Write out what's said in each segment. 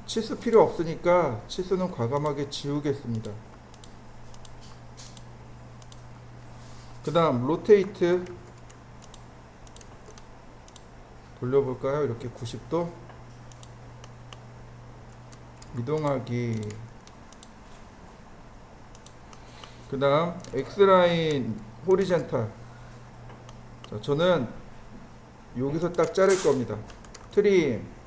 치수 필요 없으니까 치수는 과감하게 지우겠습니다. 그 다음 로테이트 돌려볼까요? 이렇게 90도 이동하기. 그 다음 X라인 호리젠탈. 자, 저는 여기서 딱 자를 겁니다. 트림.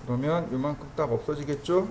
그러면 요만큼 딱 없어지겠죠?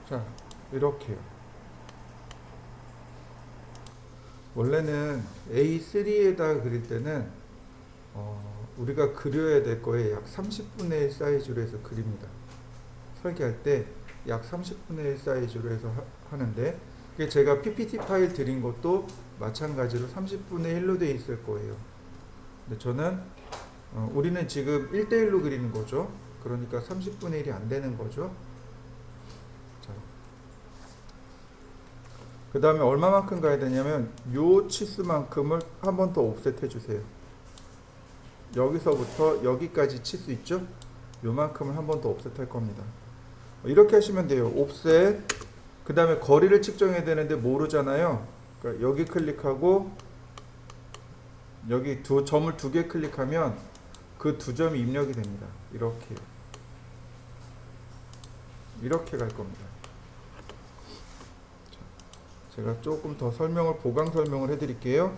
자, 이렇게요. 원래는 A3에다 그릴 때는 우리가 그려야 될 거에 약 30분의 1 사이즈로 해서 그립니다. 설계할 때 약 30분의 1 사이즈로 해서 하는데, 제가 PPT 파일 드린 것도 마찬가지로 30분의 1로 되어 있을 거예요. 근데 저는 우리는 지금 1대1로 그리는 거죠. 그러니까 30분의 1이 안 되는 거죠. 그 다음에 얼마만큼 가야 되냐면 요 치수만큼을 한 번 더 옵셋 해주세요. 여기서부터 여기까지 치수 있죠? 요만큼을 한 번 더 옵셋 할 겁니다. 이렇게 하시면 돼요. 옵셋. 그 다음에 거리를 측정해야 되는데 모르잖아요. 그러니까 여기 클릭하고 여기 점을 두 개 클릭하면 그 두 점이 입력이 됩니다. 이렇게 갈 겁니다. 제가 조금 더 보강 설명을 해드릴게요.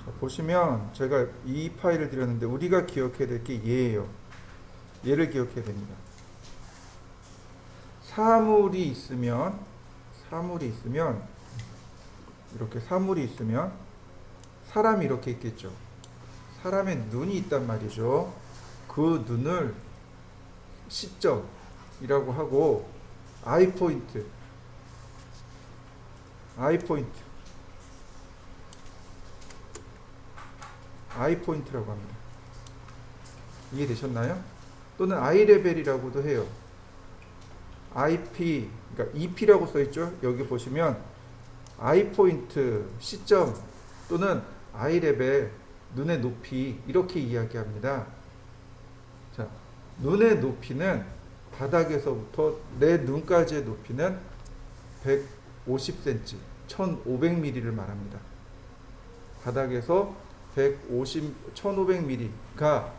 자, 보시면 제가 이 파일을 드렸는데 우리가 기억해야 될 게 얘예요. 얘를 기억해야 됩니다. 사물이 있으면 이렇게 사물이 있으면 사람이 이렇게 있겠죠. 사람의 눈이 있단 말이죠. 그 눈을 시점이라고 하고 아이 포인트라고 합니다. 이해되셨나요? 또는 아이 레벨이라고도 해요. IP, 그러니까 EP라고 써있죠. 여기 보시면 아이 포인트, 시점 또는 아이 레벨, 눈의 높이, 이렇게 이야기합니다. 자, 눈의 높이는 바닥에서부터 내 눈까지의 높이는 150cm, 1500mm를 말합니다. 바닥에서 1500mm가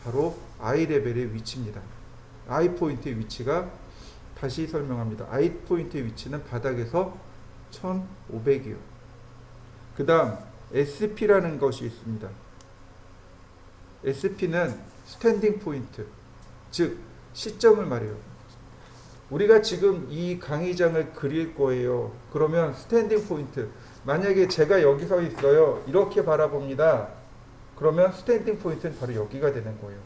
바로 아이 레벨의 위치입니다. 아이 포인트의 위치가, 다시 설명합니다. 아이 포인트의 위치는 바닥에서 1500이요. 그 다음 SP라는 것이 있습니다. SP는 스탠딩 포인트, 즉 시점을 말해요. 우리가 지금 이 강의장을 그릴 거예요. 그러면 스탠딩 포인트, 만약에 제가 여기 서 있어요. 이렇게 바라봅니다. 그러면 스탠딩 포인트는 바로 여기가 되는 거예요.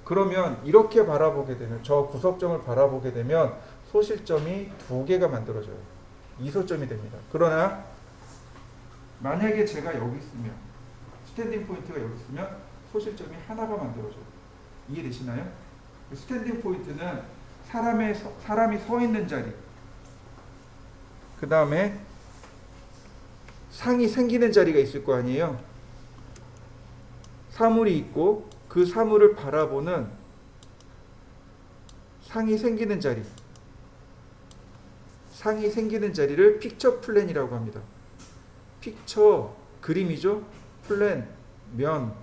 그러면 이렇게 바라보게 되면, 저 구석점을 바라보게 되면 소실점이 두 개가 만들어져요. 이소점이 됩니다. 그러나 만약에 제가 여기 있으면, 스탠딩 포인트가 여기 있으면 소실점이 하나가 만들어져요. 이해되시나요? 스탠딩 포인트는 사람이 서 있는 자리, 그 다음에 상이 생기는 자리가 있을 거 아니에요. 사물이 있고 그 사물을 바라보는 상이 생기는 자리를 픽처 플랜이라고 합니다. 픽처, 그림이죠. 플랜, 면,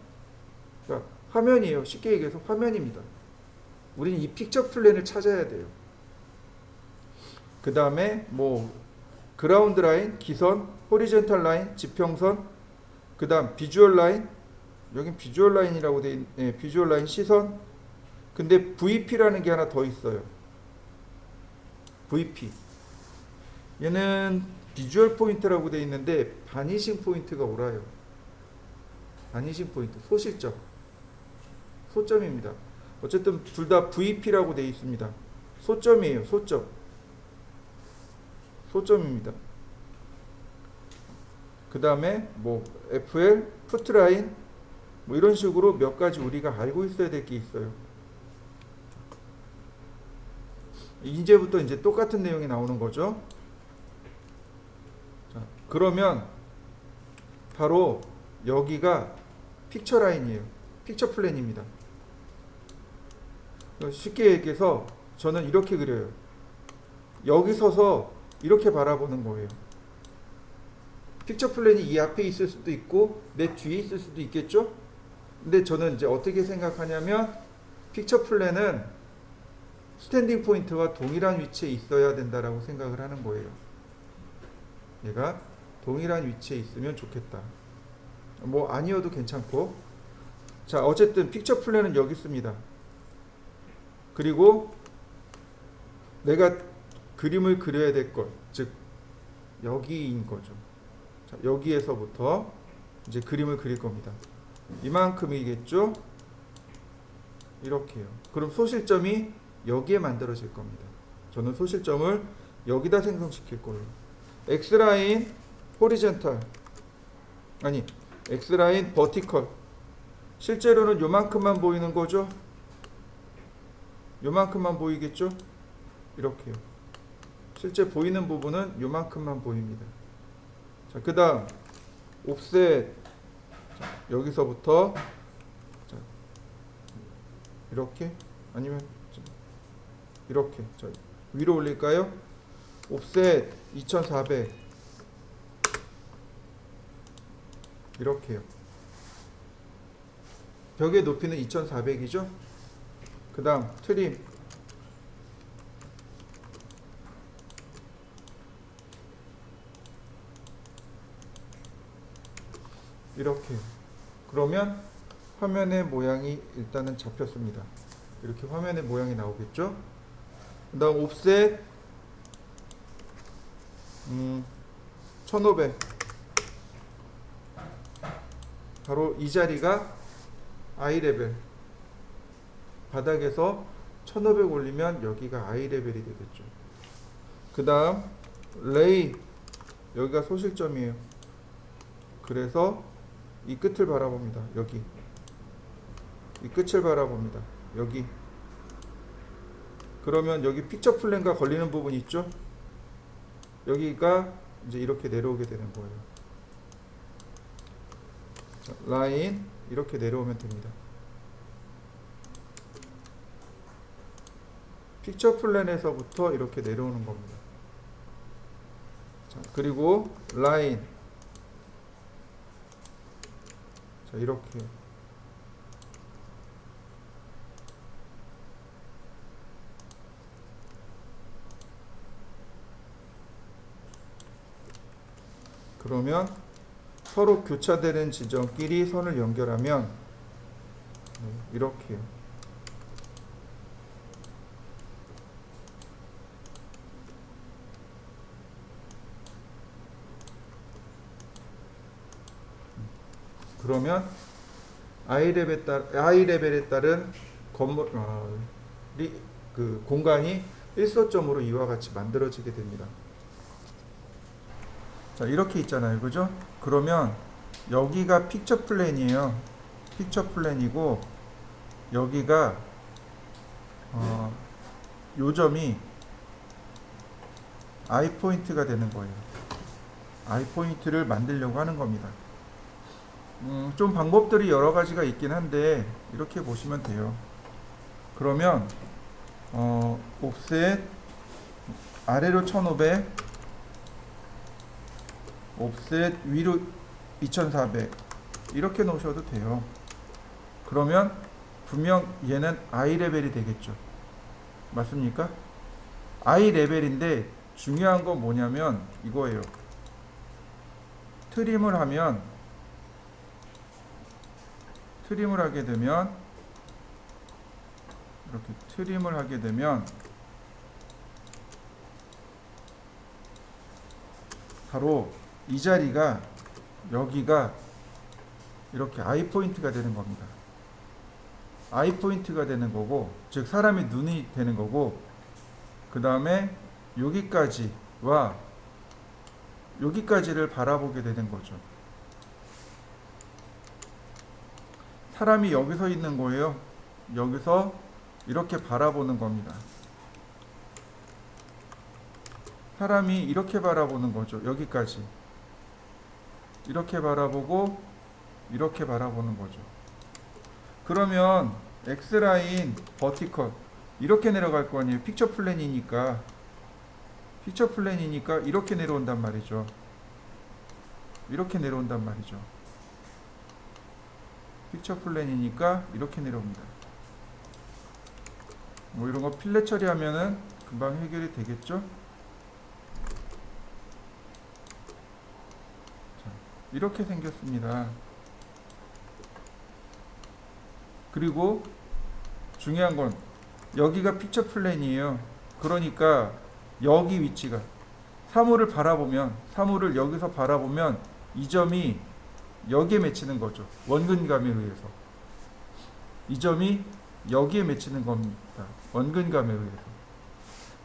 그러니까 화면이에요. 쉽게 얘기해서 화면입니다. 우리는 이 픽처 플랜을 찾아야 돼요. 그 다음에 그라운드 라인, 기선, 호리젠탈 라인, 지평선, 그 다음 비주얼 라인, 여긴 비주얼 라인이라고 비주얼 라인 시선. 근데 VP라는 게 하나 더 있어요. VP. 얘는 비주얼 포인트라고 돼 있는데 바니싱 포인트가 오라요. 바니싱 포인트, 소실점, 소점입니다. 어쨌든 둘 다 VP라고 돼 있습니다. 소점이에요. 소점입니다. 그 다음에 뭐 FL, 푸트라인 뭐 이런 식으로 몇 가지 우리가 알고 있어야 될 게 있어요. 이제부터 이제 똑같은 내용이 나오는 거죠. 자, 그러면 바로 여기가 픽처 라인이에요. 픽처 플랜입니다. 쉽게 얘기해서 저는 이렇게 그려요. 여기 서서 이렇게 바라보는 거예요. 픽처 플랜이 이 앞에 있을 수도 있고 내 뒤에 있을 수도 있겠죠. 근데 저는 이제 어떻게 생각하냐면 픽처 플랜은 스탠딩 포인트와 동일한 위치에 있어야 된다라고 생각을 하는 거예요. 얘가 동일한 위치에 있으면 좋겠다. 뭐 아니어도 괜찮고. 자, 어쨌든 픽처 플랜은 여기 있습니다. 그리고 내가 그림을 그려야 될 것, 즉 여기인 거죠. 자, 여기에서부터 이제 그림을 그릴 겁니다. 이만큼이겠죠? 이렇게요. 그럼 소실점이 여기에 만들어질 겁니다. 저는 소실점을 여기다 생성시킬 거예요. X라인 호리젠탈, 아니 X라인 버티컬. 실제로는 요만큼만 보이는 거죠. 요만큼만 보이겠죠. 이렇게요. 실제 보이는 부분은 요만큼만 보입니다. 자, 그 다음 옵셋. 자, 여기서부터 자, 이렇게 아니면 이렇게 자, 위로 올릴까요? 옵셋 2400 이렇게요. 벽의 높이는 2400이죠. 그 다음 트림 이렇게. 그러면 화면의 모양이 일단은 잡혔습니다. 이렇게 화면의 모양이 나오겠죠. 그 다음 옵셋 1500. 바로 이 자리가 아이 레벨. 바닥에서 1500 올리면 여기가 아이 레벨이 되겠죠. 그 다음 레이, 여기가 소실점이에요. 그래서 이 끝을 바라봅니다. 여기 이 끝을 바라봅니다. 여기. 그러면 여기 픽처 플랜과 걸리는 부분 있죠. 여기가 이제 이렇게 내려오게 되는 거예요. 자, 라인 이렇게 내려오면 됩니다. 픽처 플랜에서부터 이렇게 내려오는 겁니다. 자, 그리고 라인. 자, 이렇게. 그러면 서로 교차되는 지점끼리 선을 연결하면 이렇게요. 그러면 I 레벨에 따른 건물 그 공간이 일소점으로 이와 같이 만들어지게 됩니다. 자, 이렇게 있잖아요. 그죠? 그러면 여기가 픽처 플랜이에요. 픽처 플랜이고 여기가 요 점이 I 포인트가 되는 거예요. I 포인트를 만들려고 하는 겁니다. 좀 방법들이 여러 가지가 있긴 한데 이렇게 보시면 돼요. 그러면 옵셋 아래로 1500, 옵셋 위로 2400 이렇게 놓으셔도 돼요. 그러면 분명 얘는 I 레벨이 되겠죠. 맞습니까? I 레벨인데 중요한 건 뭐냐면 이거예요. 트림을 하면 트림을 하게 되면 이렇게 트림을 하게 되면 바로 이 자리가 여기가 이렇게 아이 포인트가 되는 겁니다. 아이 포인트가 되는 거고, 즉 사람의 눈이 되는 거고, 그 다음에 여기까지와 여기까지를 바라보게 되는 거죠. 사람이 여기서 있는 거예요. 여기서 이렇게 바라보는 겁니다. 사람이 이렇게 바라보는 거죠. 여기까지 이렇게 바라보고 이렇게 바라보는 거죠. 그러면 X라인 버티컬 이렇게 내려갈 거 아니에요. 픽처 플랜이니까 이렇게 내려온단 말이죠. 이렇게 내려온단 말이죠. 픽처 플랜이니까 이렇게 내려옵니다. 뭐 이런 거 필렛 처리하면은 금방 해결이 되겠죠. 자, 이렇게 생겼습니다. 그리고 중요한 건 여기가 픽처 플랜이에요. 그러니까 여기 위치가 사물을 여기서 바라보면 이 점이 여기에 맺히는 거죠. 원근감에 의해서 이 점이 여기에 맺히는 겁니다. 원근감에 의해서.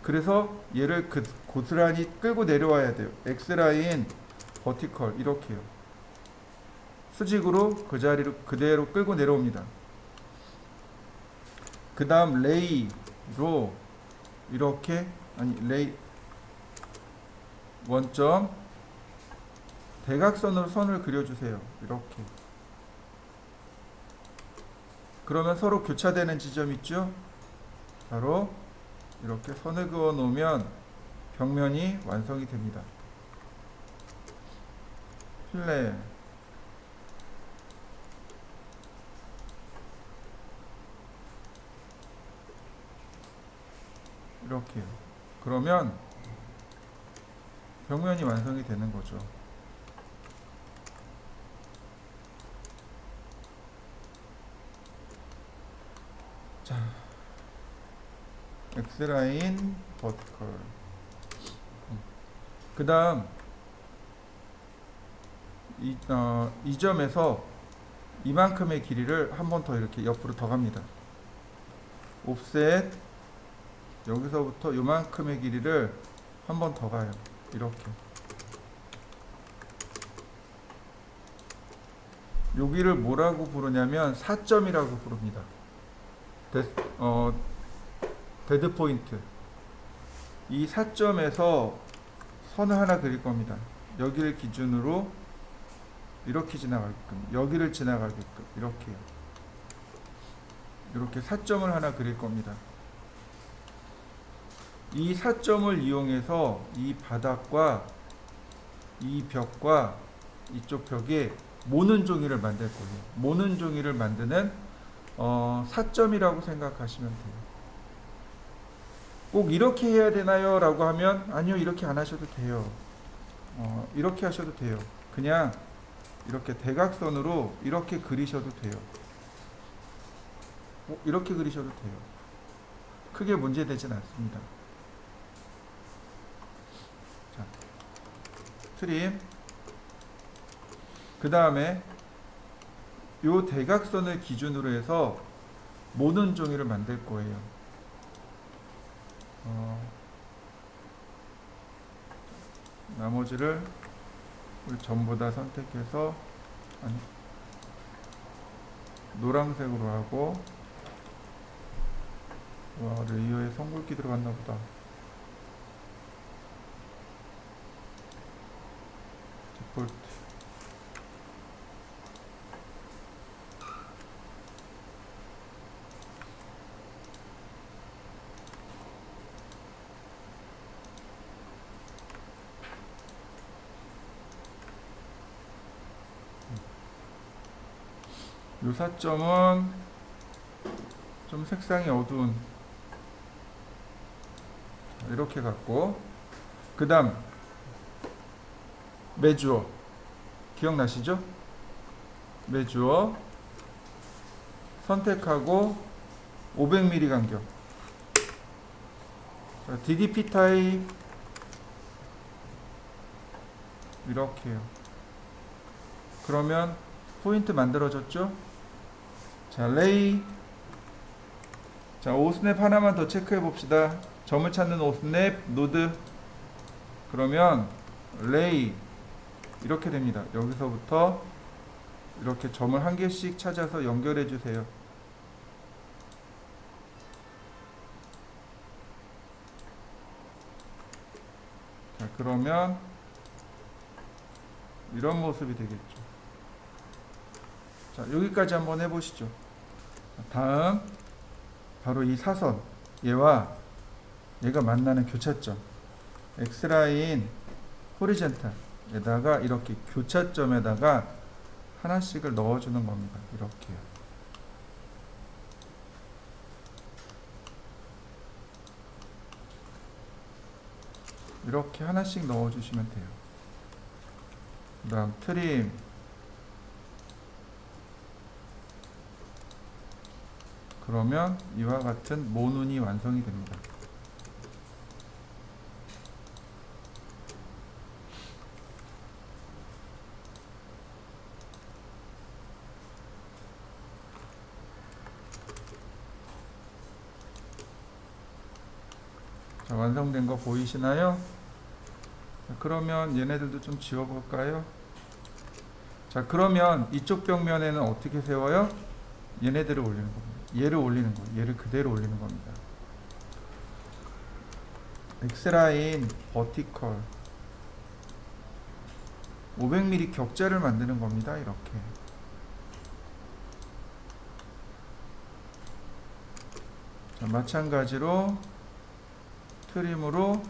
그래서 얘를 고스란히 끌고 내려와야 돼요. X라인 버티컬 이렇게요. 수직으로 그 자리로 그대로 끌고 내려옵니다. 그 다음 레이로 이렇게 레이 원점 대각선으로 선을 그려주세요. 이렇게. 그러면 서로 교차되는 지점 있죠? 바로 이렇게 선을 그어 놓으면 벽면이 완성이 됩니다. 필렛 이렇게요. 그러면 벽면이 완성이 되는 거죠. 자, X라인 버티컬. 그 다음 이 점에서 이만큼의 길이를 한 번 더 이렇게 옆으로 더 갑니다. 옵셋 여기서부터 요만큼의 길이를 한 번 더 가요. 이렇게. 여기를 뭐라고 부르냐면 4점이라고 부릅니다. 데드 포인트. 이 4점에서 선을 하나 그릴 겁니다. 여기를 기준으로 이렇게 지나가게끔, 여기를 지나가게끔 이렇게요. 이렇게 4점을 하나 그릴 겁니다. 이 4점을 이용해서 이 바닥과 이 벽과 이쪽 벽에 모는 종이를 만들 거예요. 모는 종이를 만드는 4점이라고 생각하시면 돼요. 꼭 이렇게 해야 되나요? 라고 하면 아니요, 이렇게 안 하셔도 돼요. 이렇게 하셔도 돼요. 그냥 이렇게 대각선으로 이렇게 그리셔도 돼요. 이렇게 그리셔도 돼요. 크게 문제되진 않습니다. 자, 트림. 그 다음에 요 대각선을 기준으로 해서 모는 종이를 만들 거예요. 나머지를 우리 전부 다 선택해서 노란색으로 하고. 와, 레이어에 선굵기 들어갔나 보다. 디폴트. 요 4점은 좀 색상이 어두운 이렇게 갖고, 그 다음 매주어 기억나시죠? 매주어 선택하고 500mm 간격. 자, DDP 타입 이렇게요. 그러면 포인트 만들어졌죠? 자, 레이. 자, 5스냅 하나만 더 체크해 봅시다. 점을 찾는 5스냅 노드. 그러면 레이 이렇게 됩니다. 여기서부터 이렇게 점을 한 개씩 찾아서 연결해 주세요. 자, 그러면 이런 모습이 되겠죠. 자, 여기까지 한번 해보시죠. 다음 바로 이 사선, 얘와 얘가 만나는 교차점, X라인 호리젠탈에다가 이렇게 교차점에다가 하나씩을 넣어주는 겁니다. 이렇게요. 이렇게 하나씩 넣어주시면 돼요. 그 다음 트림. 그러면 이와 같은 모눈이 완성이 됩니다. 자, 완성된 거 보이시나요? 자, 그러면 얘네들도 좀 지워볼까요? 자, 그러면 이쪽 벽면에는 어떻게 세워요? 얘네들을 올리는 겁니다. 얘를 올리는 거예요. 얘를 그대로 올리는 겁니다. X라인 버티컬 500mm 격자를 만드는 겁니다. 이렇게. 자, 마찬가지로 트림으로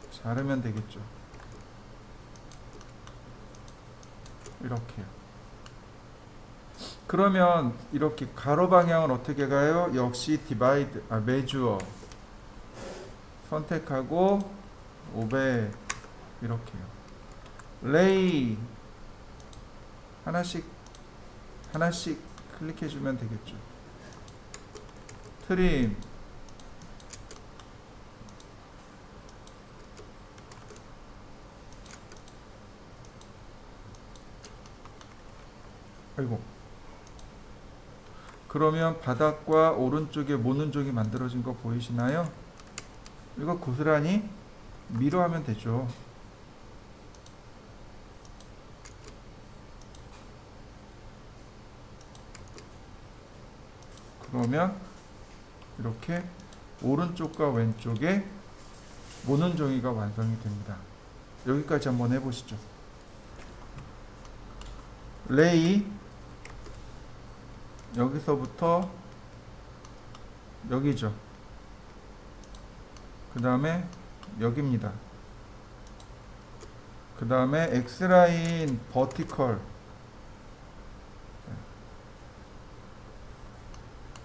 자르면 되겠죠. 이렇게요. 그러면 이렇게 가로 방향은 어떻게 가요? 역시 디바이드, 메주어 선택하고 500 이렇게요. 레이 하나씩 클릭해 주면 되겠죠. 트림 아이고. 그러면 바닥과 오른쪽에 모는 쪽이 만들어진 거 보이시나요? 이거 고스란히 미러하면 되죠. 그러면 이렇게 오른쪽과 왼쪽에 모는 종이가 완성이 됩니다. 여기까지 한번 해보시죠. 레이 여기서부터 여기죠. 그 다음에 여기입니다. 그 다음에 X라인 버티컬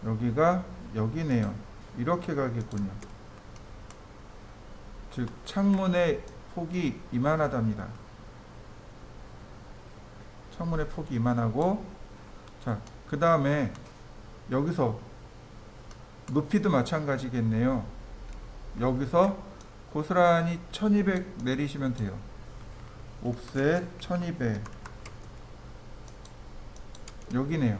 여기가 여기네요. 이렇게 가겠군요. 즉 창문의 폭이 이만하답니다. 창문의 폭이 이만하고, 자, 그 다음에 여기서 높이도 마찬가지겠네요. 여기서 고스란히 1200 내리시면 돼요. 옵셋 1200 여기네요.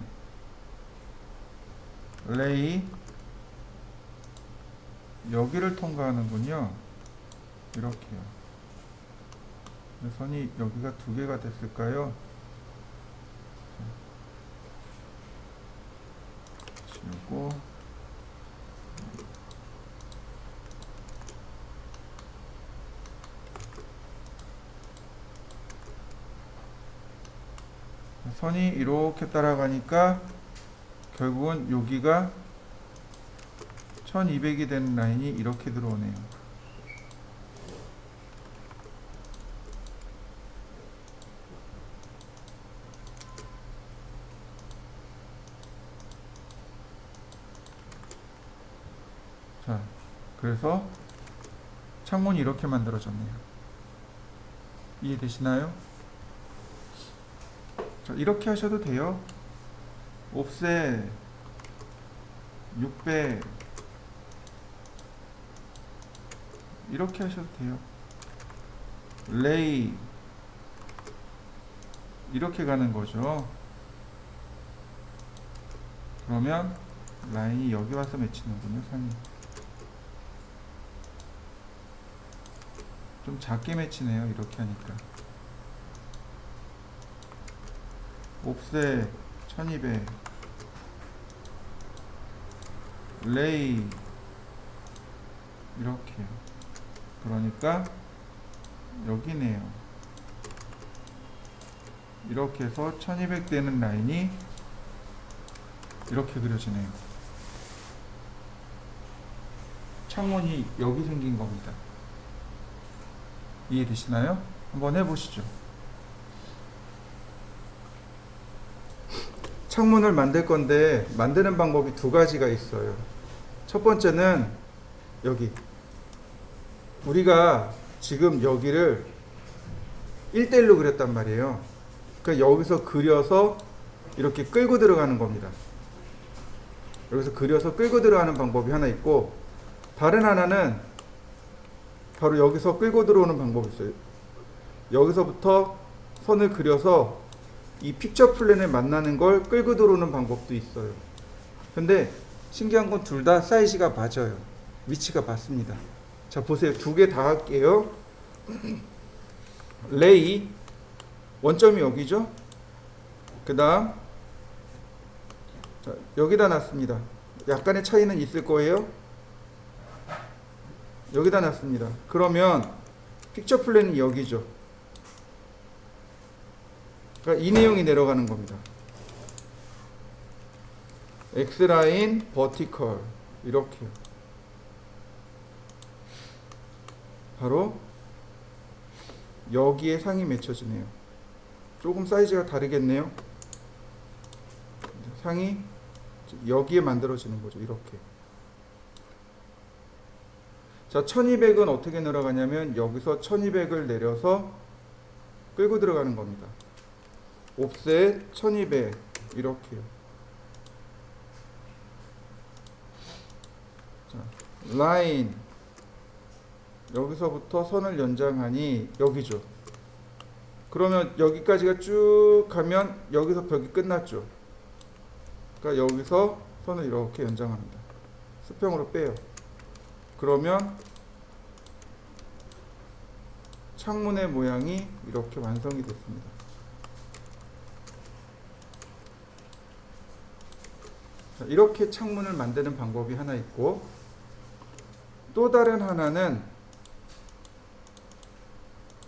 레이 여기를 통과하는군요. 이렇게요. 선이 여기가 두 개가 됐을까요? 지우고 선이 이렇게 따라가니까 결국은 여기가 1200이 되는 라인이 이렇게 들어오네요. 자, 그래서 창문이 이렇게 만들어졌네요. 이해되시나요? 자, 이렇게 하셔도 돼요. 옵셋 600 이렇게 하셔도 돼요. 레이 이렇게 가는 거죠. 그러면 라인이 여기 와서 맺히는군요. 상이 좀 작게 맺히네요. 이렇게 하니까. 옵셋 1200 레이 이렇게. 그러니까 여기네요. 이렇게 해서 1200 되는 라인이 이렇게 그려지네요. 창문이 여기 생긴 겁니다. 이해되시나요? 한번 해보시죠. 창문을 만들 건데 만드는 방법이 두 가지가 있어요. 첫 번째는 여기 우리가 지금 여기를 1대1로 그렸단 말이에요. 그러니까 여기서 그려서 이렇게 끌고 들어가는 겁니다. 여기서 그려서 끌고 들어가는 방법이 하나 있고, 다른 하나는 바로 여기서 끌고 들어오는 방법이 있어요. 여기서부터 선을 그려서 이 픽처 플랜을 만나는 걸 끌고 들어오는 방법도 있어요. 근데 신기한 건 둘 다 사이즈가 맞아요. 위치가 맞습니다. 자, 보세요. 두 개 다 할게요. 레이 원점이 여기죠. 그 다음 여기다 놨습니다. 약간의 차이는 있을 거예요. 여기다 놨습니다. 그러면 픽처 플랜이 여기죠. 그러니까 이 내용이 내려가는 겁니다. X라인 버티컬 이렇게요. 바로 여기에 상이 맺혀지네요. 조금 사이즈가 다르겠네요. 상이 여기에 만들어지는 거죠. 이렇게. 자, 1200은 어떻게 내려가냐면 여기서 1200을 내려서 끌고 들어가는 겁니다. 옵셋 1200 이렇게요. 자, 라인 여기서부터 선을 연장하니 여기죠. 그러면 여기까지가 쭉 가면 여기서 벽이 끝났죠. 그러니까 여기서 선을 이렇게 연장합니다. 수평으로 빼요. 그러면 창문의 모양이 이렇게 완성이 됐습니다. 자, 이렇게 창문을 만드는 방법이 하나 있고, 또 다른 하나는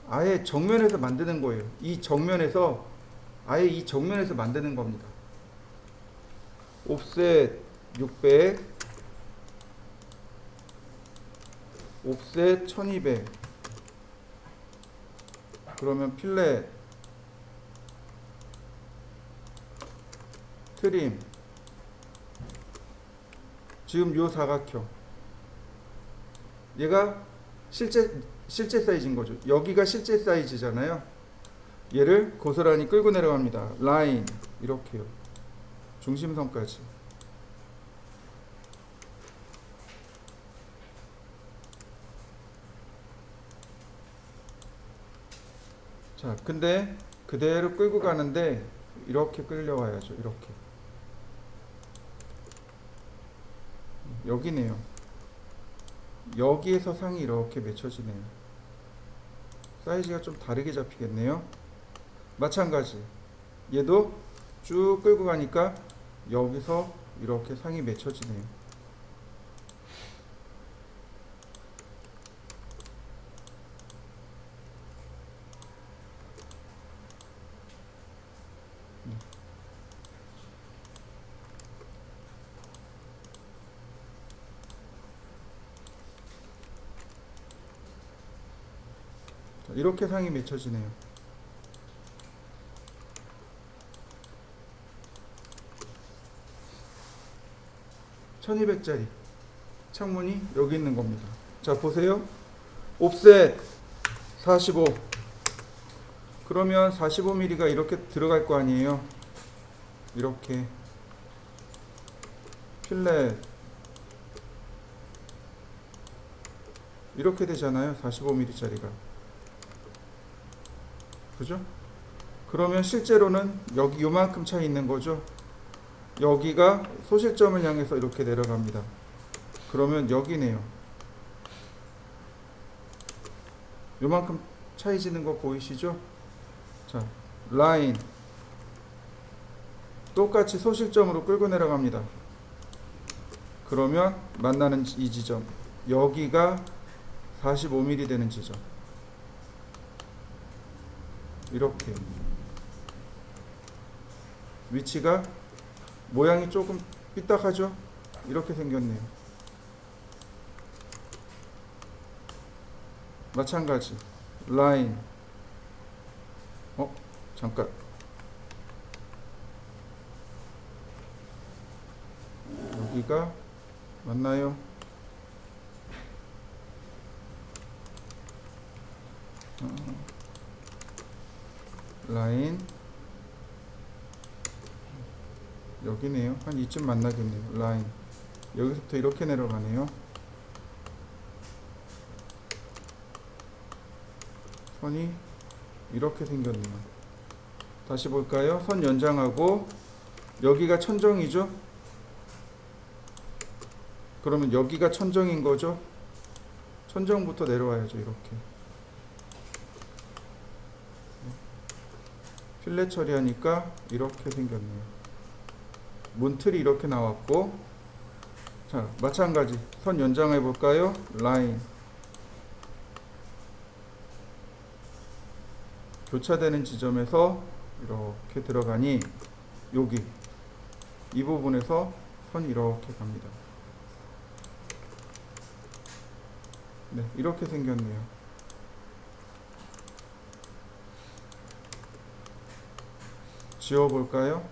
아예 정면에서 만드는 거예요. 이 정면에서 아예 이 정면에서 만드는 겁니다. 옵셋 600 옵셋 1200 그러면 필렛 트림 지금 요 사각형 얘가 실제 사이즈인 거죠. 여기가 실제 사이즈잖아요. 얘를 고스란히 끌고 내려갑니다. 라인 이렇게요. 중심선까지. 자, 근데 그대로 끌고 가는데 이렇게 끌려와야죠. 이렇게. 여기네요. 여기에서 상이 이렇게 맺혀지네요. 사이즈가 좀 다르게 잡히겠네요. 마찬가지. 얘도 쭉 끌고 가니까 여기서 이렇게 상이 맺혀지네요. 이렇게 상이 맺혀지네요. 1200짜리 창문이 여기 있는 겁니다. 자, 보세요. 옵셋 45 그러면 45mm가 이렇게 들어갈 거 아니에요. 이렇게 필렛 이렇게 되잖아요. 45mm짜리가. 그죠? 그러면 실제로는 여기 요만큼 차이 있는 거죠. 여기가 소실점을 향해서 이렇게 내려갑니다. 그러면 여기네요. 요만큼 차이 지는 거 보이시죠? 자, 라인 똑같이 소실점으로 끌고 내려갑니다. 그러면 만나는 이 지점, 여기가 45mm 되는 지점. 이렇게 위치가 모양이 조금 삐딱하죠? 이렇게 생겼네요. 마찬가지 라인 잠깐 여기가 맞나요? 라인 여기네요. 한 이쯤 만나겠네요. 라인 여기서부터 이렇게 내려가네요. 선이 이렇게 생겼네요. 다시 볼까요? 선 연장하고 여기가 천정이죠? 그러면 여기가 천정인 거죠? 천정부터 내려와야죠. 이렇게 필렛 처리하니까 이렇게 생겼네요. 문틀이 이렇게 나왔고, 자 마찬가지 선 연장해 볼까요? 라인 교차되는 지점에서 이렇게 들어가니 여기 이 부분에서 선이 이렇게 갑니다. 네, 이렇게 생겼네요. 지워볼까요?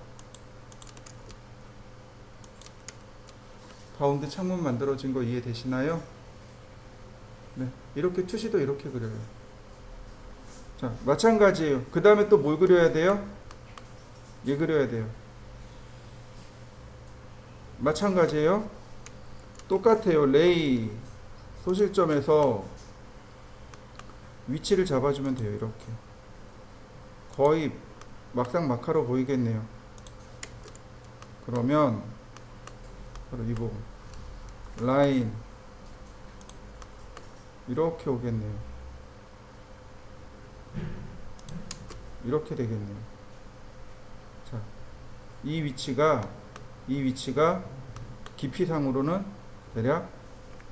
가운데 창문 만들어진 거 이해되시나요? 네, 이렇게 투시도 이렇게 그려요. 자, 마찬가지예요. 그 다음에 또 뭘 그려야 돼요? 얘 그려야 돼요. 마찬가지예요. 똑같아요. 레이 소실점에서 위치를 잡아주면 돼요. 이렇게 거의 막상 막하로 보이겠네요. 그러면 바로 이 부분 라인 이렇게 오겠네요. 이렇게 되겠네요. 자, 이 위치가 깊이상으로는 대략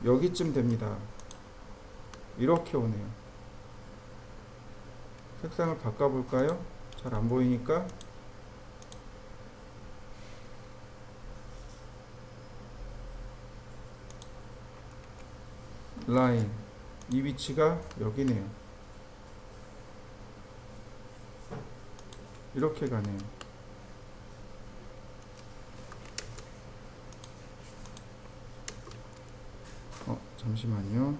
여기쯤 됩니다. 이렇게 오네요. 색상을 바꿔볼까요? 잘 안 보이니까. 라인 이 위치가 여기네요. 이렇게 가네요. 잠시만요.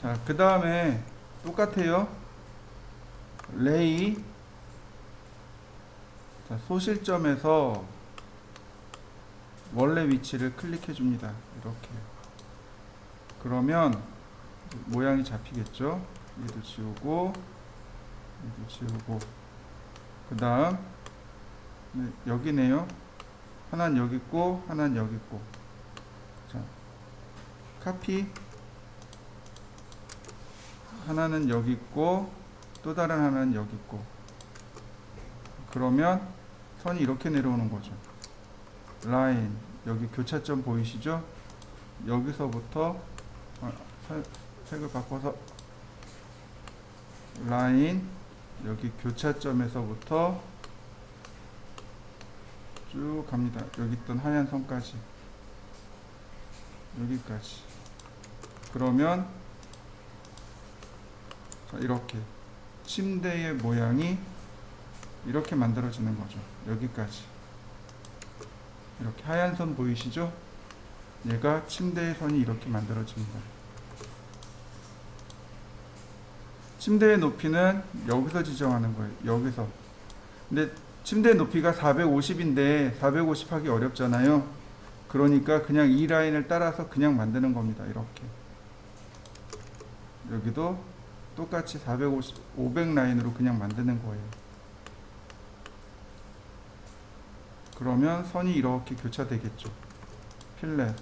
자, 그 다음에 똑같아요. 레이 자, 소실점에서 원래 위치를 클릭해 줍니다. 이렇게. 그러면 모양이 잡히겠죠? 얘도 지우고 얘도 지우고 그 다음 여기네요. 하나는 여기 있고 하나는 여기 있고. 자, 카피 하나는 여기 있고 또 다른 하나는 여기 있고. 그러면 선이 이렇게 내려오는 거죠. 라인 여기 교차점 보이시죠? 여기서부터 색을 바꿔서 라인 여기 교차점에서부터 쭉 갑니다. 여기 있던 하얀 선까지 여기까지. 그러면 자, 이렇게 침대의 모양이 이렇게 만들어지는 거죠. 여기까지 이렇게 하얀 선 보이시죠? 얘가 침대의 선이 이렇게 만들어집니다. 침대의 높이는 여기서 지정하는 거예요. 여기서. 근데 침대 높이가 450인데 450 하기 어렵잖아요. 그러니까 그냥 이 라인을 따라서 그냥 만드는 겁니다. 이렇게. 여기도 똑같이 450, 500 라인으로 그냥 만드는 거예요. 그러면 선이 이렇게 교차되겠죠. 필렛.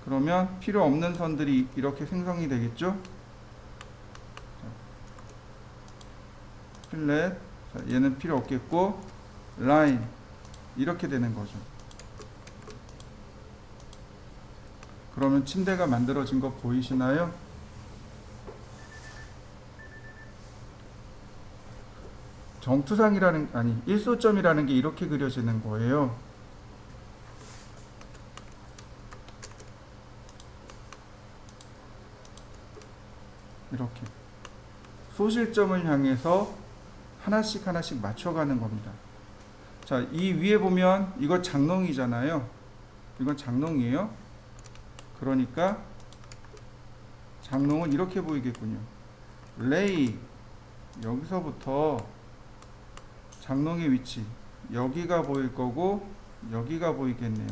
그러면 필요 없는 선들이 이렇게 생성이 되겠죠. 필렛. 얘는 필요 없겠고, 라인. 이렇게 되는 거죠. 그러면 침대가 만들어진 거 보이시나요? 정투상이라는, 아니, 일소점이라는 게 이렇게 그려지는 거예요. 이렇게. 소실점을 향해서 하나씩 하나씩 맞춰가는 겁니다. 자, 이 위에 보면 이거 장롱이잖아요. 이건 장롱이에요. 그러니까 장롱은 이렇게 보이겠군요. 레이, 여기서부터 장롱의 위치, 여기가 보일 거고 여기가 보이겠네요.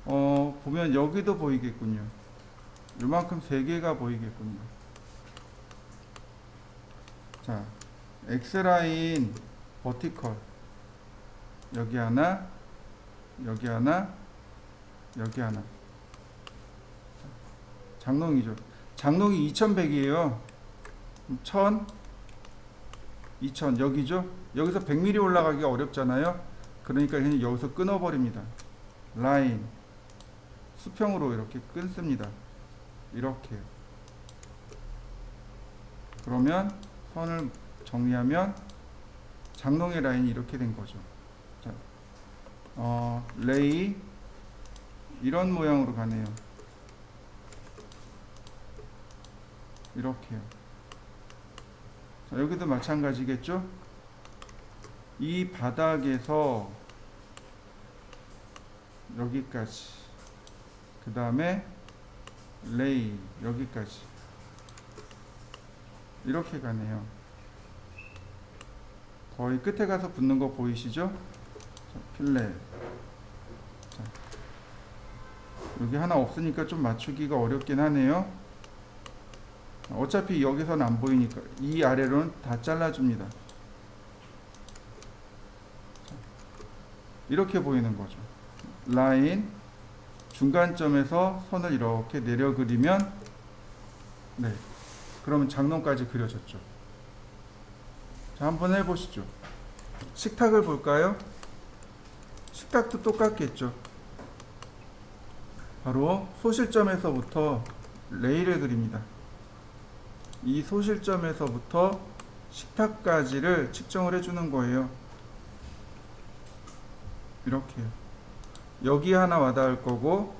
보면 여기도 보이겠군요. 요만큼 3개가 보이겠군요. 자, X라인 버티컬, 여기 하나, 여기 하나, 여기 하나. 장롱이죠. 장롱이 2100이에요. 1000, 2000 여기죠. 여기서 100mm 올라가기가 어렵잖아요. 그러니까 그냥 여기서 끊어버립니다. 라인 수평으로 이렇게 끊습니다. 이렇게. 그러면 선을 정리하면 장롱의 라인이 이렇게 된 거죠. 자, 레이 이런 모양으로 가네요. 이렇게요. 자, 여기도 마찬가지겠죠? 이 바닥에서 여기까지, 그 다음에 레이 여기까지 이렇게 가네요. 거의 끝에 가서 붙는 거 보이시죠? 자, 필렛. 자, 여기 하나 없으니까 좀 맞추기가 어렵긴 하네요. 어차피 여기서는 안 보이니까 이 아래로는 다 잘라줍니다. 이렇게 보이는 거죠. 라인 중간점에서 선을 이렇게 내려 그리면, 네, 그러면 장롱까지 그려졌죠. 자, 한번 해보시죠. 식탁을 볼까요? 식탁도 똑같겠죠. 바로 소실점에서부터 레일을 그립니다. 이 소실점에서부터 식탁까지를 측정을 해주는 거예요. 이렇게요. 여기 하나 와닿을 거고,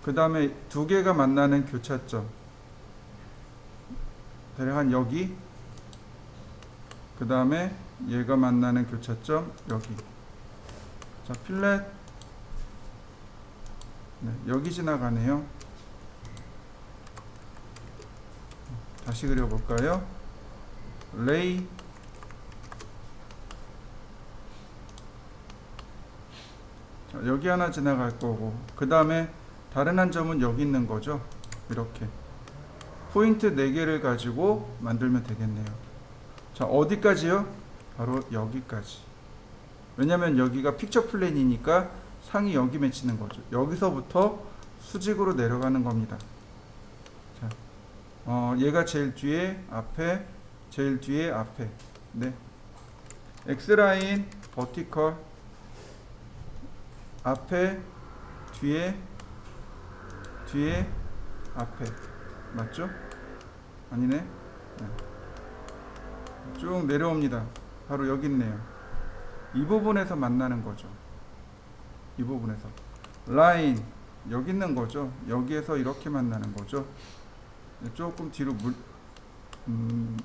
그 다음에 2개가 만나는 교차점, 대략 한 여기, 그 다음에 얘가 만나는 교차점 여기. 자, 필렛. 네, 여기 지나가네요. 다시 그려볼까요? 레이. 자, 여기 하나 지나갈 거고, 그 다음에 다른 한 점은 여기 있는 거죠. 이렇게 포인트 4개를 가지고 만들면 되겠네요. 자, 어디까지요? 바로 여기까지. 왜냐면 여기가 픽처 플랜이니까 상이 여기 맺히는 거죠. 여기서부터 수직으로 내려가는 겁니다. 자, 얘가 제일 뒤에, 앞에, 제일 뒤에, 앞에. 네. X라인 버티컬, 앞에, 뒤에, 뒤에, 앞에. 맞죠? 아니네. 네. 쭉 내려옵니다. 바로 여기 있네요. 이 부분에서 만나는 거죠. 이 부분에서 라인 여기 있는 거죠. 여기에서 이렇게 만나는 거죠. 조금 뒤로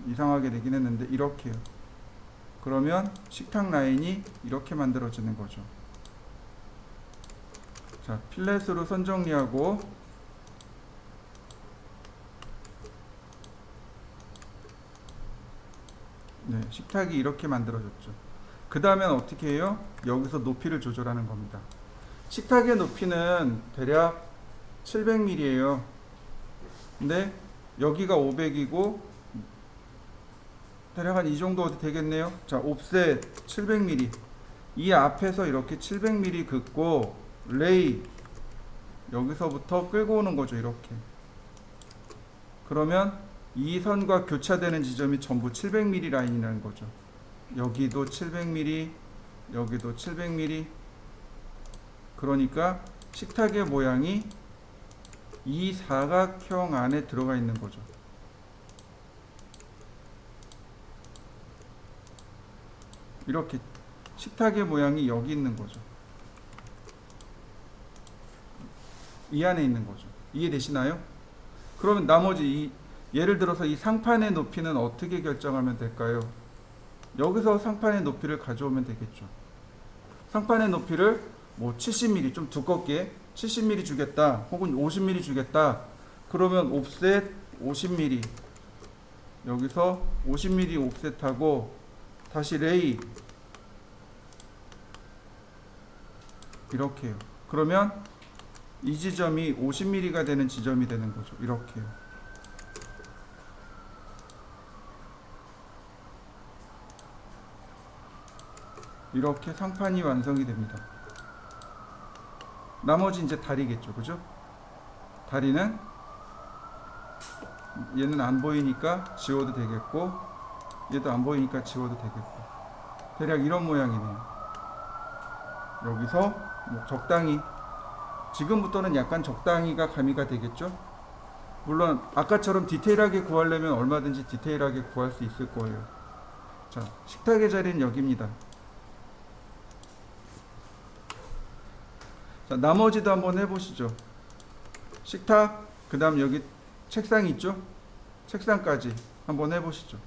이상하게 되긴 했는데 이렇게요. 그러면 식탁 라인이 이렇게 만들어지는 거죠. 자, 필렛으로 선 정리하고, 네, 식탁이 이렇게 만들어졌죠. 그 다음엔 어떻게 해요? 여기서 높이를 조절하는 겁니다. 식탁의 높이는 대략 700mm예요. 근데 여기가 500이고 대략 한 이 정도 어디 되겠네요. 자, 옵셋 700mm. 이 앞에서 이렇게 700mm 긋고 레이 여기서부터 끌고 오는 거죠. 이렇게. 그러면 이 선과 교차되는 지점이 전부 700mm 라인이라는 거죠. 여기도 700mm, 여기도 700mm. 그러니까 식탁의 모양이 이 사각형 안에 들어가 있는 거죠. 이렇게 식탁의 모양이 여기 있는 거죠. 이 안에 있는 거죠. 이해되시나요? 그러면 나머지 예를 들어서 이 상판의 높이는 어떻게 결정하면 될까요? 여기서 상판의 높이를 가져오면 되겠죠. 상판의 높이를 뭐 70mm 좀 두껍게 70mm 주겠다 혹은 50mm 주겠다. 그러면 옵셋 50mm 여기서 50mm 옵셋하고 다시 레이 이렇게요. 그러면 이 지점이 50mm가 되는 지점이 되는 거죠. 이렇게요. 이렇게 상판이 완성이 됩니다. 나머지 이제 다리겠죠. 그죠? 다리는 얘는 안 보이니까 지워도 되겠고 얘도 안 보이니까 지워도 되겠고 대략 이런 모양이네요. 여기서 뭐 적당히 지금부터는 약간 적당히가 가미가 되겠죠. 물론 아까처럼 디테일하게 구하려면 얼마든지 디테일하게 구할 수 있을 거예요. 자, 식탁의 자리는 여기입니다. 자, 나머지도 한번 해보시죠. 식탁, 그 다음 여기 책상 있죠? 책상까지 한번 해보시죠.